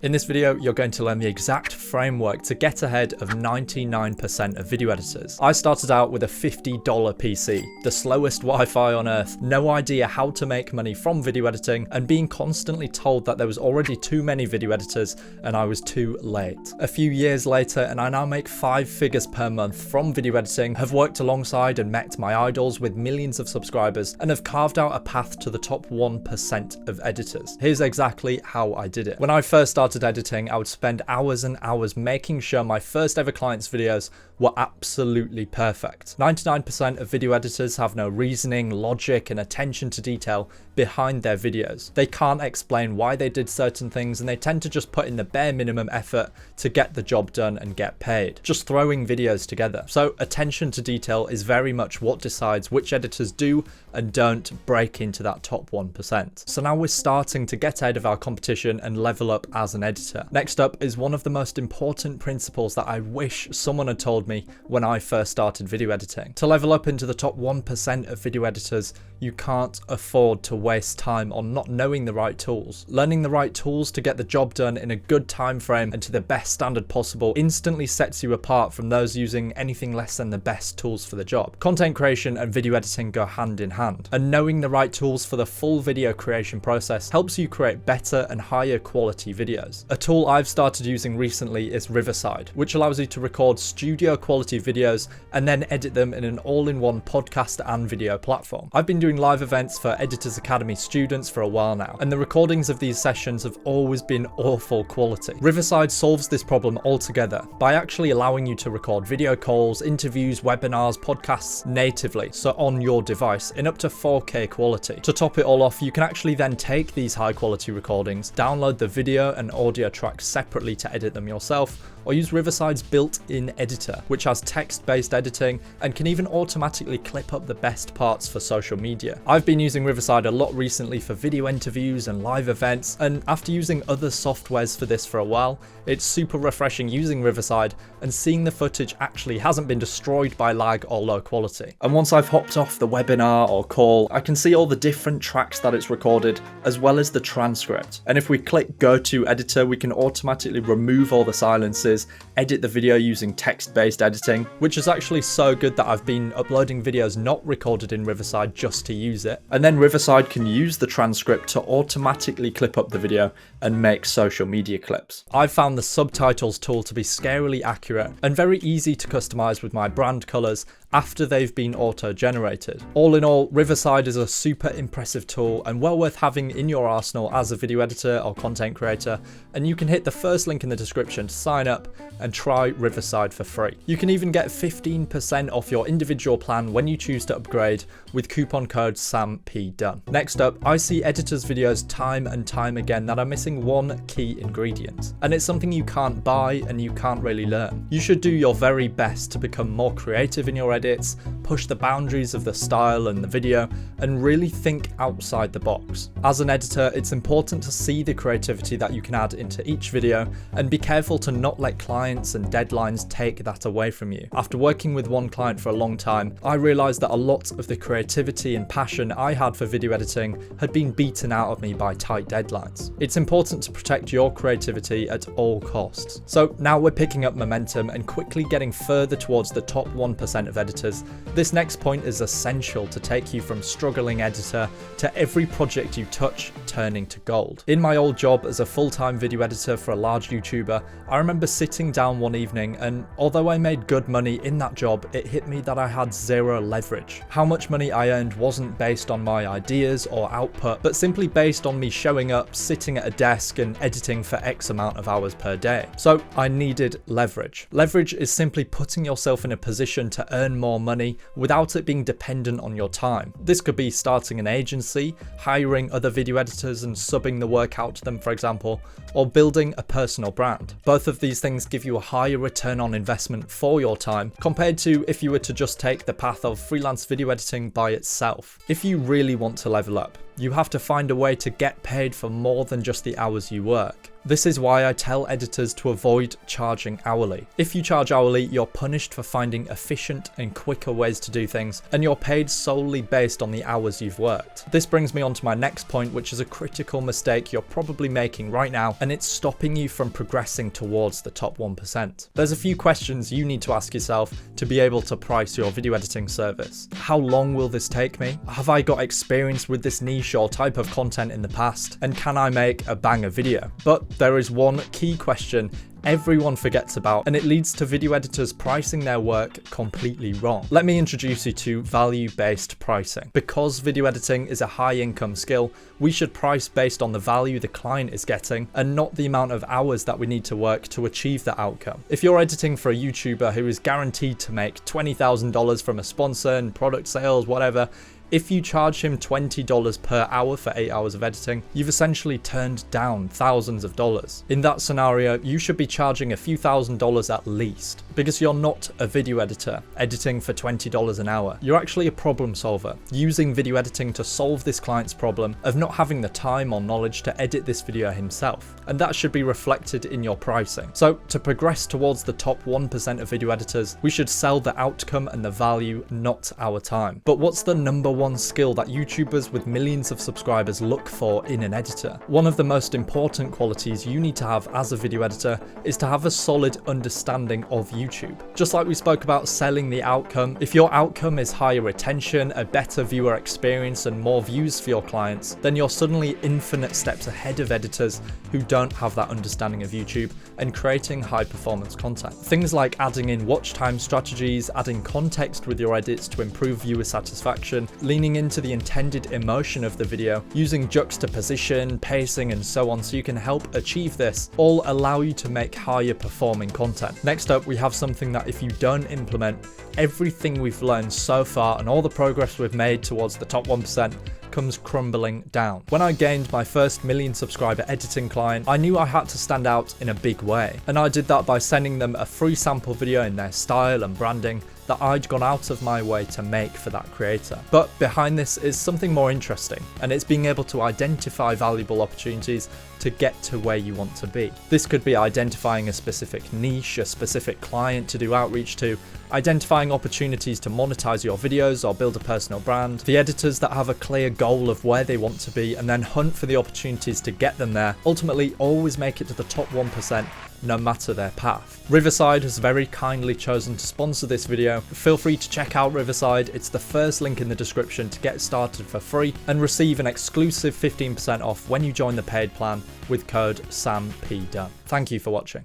In this video, you're going to learn the exact framework to get ahead of 99% of video editors. I started out with a $50 PC, the slowest Wi-Fi on earth, no idea how to make money from video editing, and being constantly told that there was already too many video editors and I was too late. A few years later, and I now make 5 figures per month from video editing, have worked alongside and met my idols with millions of subscribers, and have carved out a path to the top 1% of editors. Here's exactly how I did it. When I first started editing, I would spend hours and hours making sure my first ever clients' videos were absolutely perfect. 99% of video editors have no reasoning, logic, and attention to detail behind their videos. They can't explain why they did certain things, and they tend to just put in the bare minimum effort to get the job done and get paid, just throwing videos together. So attention to detail is very much what decides which editors do and don't break into that top 1%. So now we're starting to get ahead of our competition and level up as an editor. Next up is one of the most important principles that I wish someone had told me when I first started video editing. To level up into the top 1% of video editors, you can't afford to waste time on not knowing the right tools. Learning the right tools to get the job done in a good time frame and to the best standard possible instantly sets you apart from those using anything less than the best tools for the job. Content creation and video editing go hand in hand, and knowing the right tools for the full video creation process helps you create better and higher quality videos. A tool I've started using recently is Riverside, which allows you to record studio quality videos and then edit them in an all-in-one podcast and video platform. I've been doing live events for Editors Academy students for a while now, and the recordings of these sessions have always been awful quality. Riverside solves this problem altogether by actually allowing you to record video calls, interviews, webinars, podcasts natively, so on your device, in up to 4K quality. To top it all off, you can actually then take these high quality recordings, download the video and audio tracks separately to edit them yourself, or use Riverside's built-in editor, which has text-based editing and can even automatically clip up the best parts for social media. I've been using Riverside a lot recently for video interviews and live events, and after using other softwares for this for a while, it's super refreshing using Riverside and seeing the footage actually hasn't been destroyed by lag or low quality. And once I've hopped off the webinar or call, I can see all the different tracks that it's recorded, as well as the transcript. And if we click Go to Editor, we can automatically remove all the silences, edit the video using text-based editing, which is actually so good that I've been uploading videos not recorded in Riverside just to use it. And then Riverside can use the transcript to automatically clip up the video and make social media clips. I've found the subtitles tool to be scarily accurate and very easy to customize with my brand colors after they've been auto-generated. All in all, Riverside is a super impressive tool and well worth having in your arsenal as a video editor or content creator, and you can hit the first link in the description to sign up and try Riverside for free. You can even get 15% off your individual plan when you choose to upgrade with coupon code SAMPDONE. Next up, I see editors' videos time and time again that are missing one key ingredient, and it's something you can't buy and you can't really learn. You should do your very best to become more creative in your edits, push the boundaries of the style and the video, and really think outside the box. As an editor, it's important to see the creativity that you can add into each video and be careful to not let clients and deadlines take that away from you. After working with one client for a long time, I realized that a lot of the creativity and passion I had for video editing had been beaten out of me by tight deadlines. It's important to protect your creativity at all costs. So now we're picking up momentum and quickly getting further towards the top 1% of editors. This next point is essential to take you from struggling editor to every project you touch turning to gold. In my old job as a full-time video editor for a large YouTuber, I remember sitting down one evening, and although I made good money in that job, it hit me that I had zero leverage. How much money I earned wasn't based on my ideas or output, but simply based on me showing up, sitting at a desk and editing for X amount of hours per day. So I needed leverage. Leverage is simply putting yourself in a position to earn more money without it being dependent on your time. This could be starting an agency, hiring other video editors and subbing the work out to them, for example, or building a personal brand. Both of these things give you a higher return on investment for your time compared to if you were to just take the path of freelance video editing by itself. If you really want to level up, you have to find a way to get paid for more than just the hours you work. This is why I tell editors to avoid charging hourly. If you charge hourly, you're punished for finding efficient and quicker ways to do things, and you're paid solely based on the hours you've worked. This brings me on to my next point, which is a critical mistake you're probably making right now, and it's stopping you from progressing towards the top 1%. There's a few questions you need to ask yourself to be able to price your video editing service. How long will this take me? Have I got experience with this niche or type of content in the past? And can I make a banger video? But there is one key question everyone forgets about, and it leads to video editors pricing their work completely wrong. Let me introduce you to value-based pricing. Because video editing is a high-income skill, we should price based on the value the client is getting and not the amount of hours that we need to work to achieve that outcome. If you're editing for a YouTuber who is guaranteed to make $20,000 from a sponsor and product sales, whatever, if you charge him $20 per hour for 8 hours of editing, you've essentially turned down thousands of dollars. In that scenario, you should be charging a few $1,000s at least, because you're not a video editor editing for $20 an hour. You're actually a problem solver, using video editing to solve this client's problem of not having the time or knowledge to edit this video himself. And that should be reflected in your pricing. So to progress towards the top 1% of video editors, we should sell the outcome and the value, not our time. But what's the number one skill that YouTubers with millions of subscribers look for in an editor? One of the most important qualities you need to have as a video editor is to have a solid understanding of YouTube. Just like we spoke about selling the outcome, if your outcome is higher retention, a better viewer experience, and more views for your clients, then you're suddenly infinite steps ahead of editors who don't have that understanding of YouTube and creating high performance content. Things like adding in watch time strategies, adding context with your edits to improve viewer satisfaction, leaning into the intended emotion of the video, using juxtaposition, pacing, and so on so you can help achieve this, all allow you to make higher performing content. Next up, we have something that if you don't implement, everything we've learned so far and all the progress we've made towards the top 1% comes crumbling down. When I gained my first 1 million subscriber editing client, I knew I had to stand out in a big way. And I did that by sending them a free sample video in their style and branding that I'd gone out of my way to make for that creator. But behind this is something more interesting, and it's being able to identify valuable opportunities to get to where you want to be. This could be identifying a specific niche, a specific client to do outreach to, identifying opportunities to monetize your videos or build a personal brand, the editors that have a clear goal of where they want to be and then hunt for the opportunities to get them there, ultimately always make it to the top 1%, no matter their path. Riverside has very kindly chosen to sponsor this video. Feel free to check out Riverside. It's the first link in the description to get started for free and receive an exclusive 15% off when you join the paid plan with code SAMPDone. Thank you for watching.